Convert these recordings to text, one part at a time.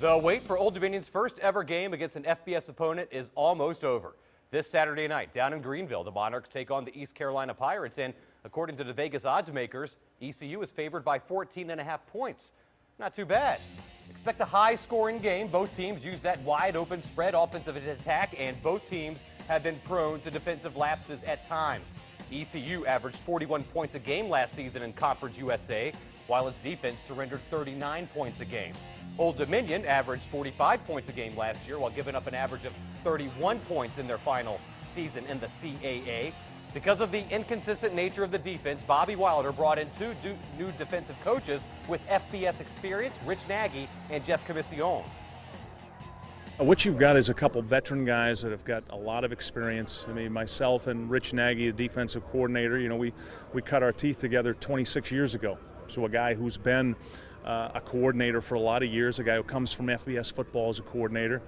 The wait for Old Dominion's first ever game against an FBS opponent is almost over. This Saturday night, down in Greenville, the Monarchs take on the East Carolina Pirates, and according to the Vegas odds makers, ECU is favored by 14.5 points. Not too bad. Expect a high-scoring game. Both teams use that wide-open spread offensive attack, and both teams have been prone to defensive lapses at times. ECU averaged 41 points a game last season in Conference USA, while its defense surrendered 39 points a game. Old Dominion averaged 45 points a game last year while giving up an average of 31 points in their final season in the CAA. Because of the inconsistent nature of the defense, Bobby Wilder brought in two new defensive coaches with FBS experience, Rich Nagy and Jeff Commissiong. What you've got is a couple veteran guys that have got a lot of experience. I mean, myself and Rich Nagy, the defensive coordinator, we cut our teeth together 26 years ago. So a guy who's been a coordinator for a lot of years, a guy who comes from FBS football as a coordinator.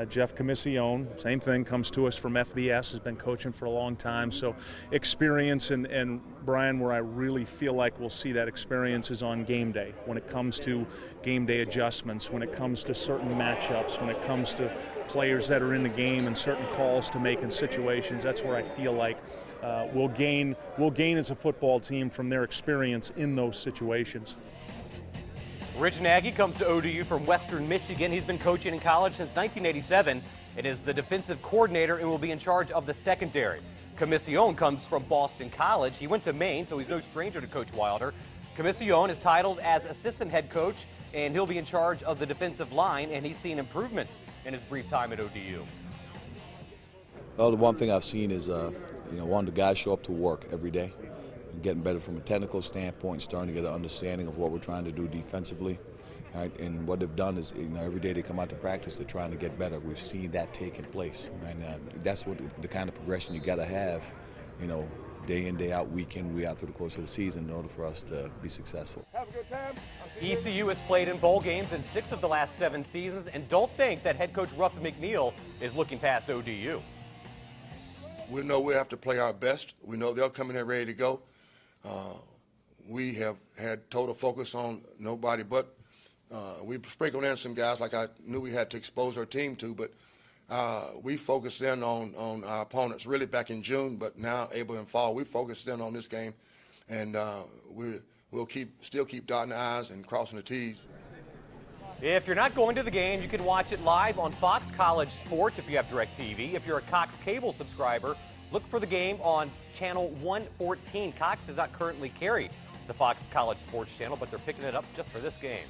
Jeff Commissiong, same thing, comes to us from FBS, has been coaching for a long time. So experience, and Brian, where I really feel like we'll see that experience is on game day, when it comes to game day adjustments, when it comes to certain matchups, when it comes to players that are in the game and certain calls to make in situations. That's where I feel like we'll gain as a football team from their experience in those situations. Rich Nagy comes to ODU from Western Michigan. He's been coaching in college since 1987 and is the defensive coordinator and will be in charge of the secondary. Commissiong comes from Boston College. He went to Maine, so he's no stranger to Coach Wilder. Commissiong is titled as assistant head coach, and he'll be in charge of the defensive line, and he's seen improvements in his brief time at ODU. Well, the one thing I've seen is, one, the guys show up to work every day. Getting better from a technical standpoint, starting to get an understanding of what we're trying to do defensively. Right? And what they've done is, every day they come out to practice, they're trying to get better. We've seen that taking place. And that's what the kind of progression you got to have, day in, day out, week in, week out through the course of the season in order for us to be successful. Have a good time. ECU has played in bowl games in 6 of the last 7 seasons, and don't think that head coach Ruff McNeil is looking past ODU. We know we have to play our best. We know they'll come in there ready to go. We have had total focus on nobody but we sprinkled in some guys like I knew we had to expose our team to, but we focused in on our opponents really back in June, but now able in fall. We focused in on this game, and we'll still keep dotting the I's and crossing the T's. If you're not going to the game, you can watch it live on Fox College Sports if you have DirecTV. If you're a Cox Cable subscriber, look for the game on channel 114. Cox does not currently carry the Fox College Sports channel, but they're picking it up just for this game.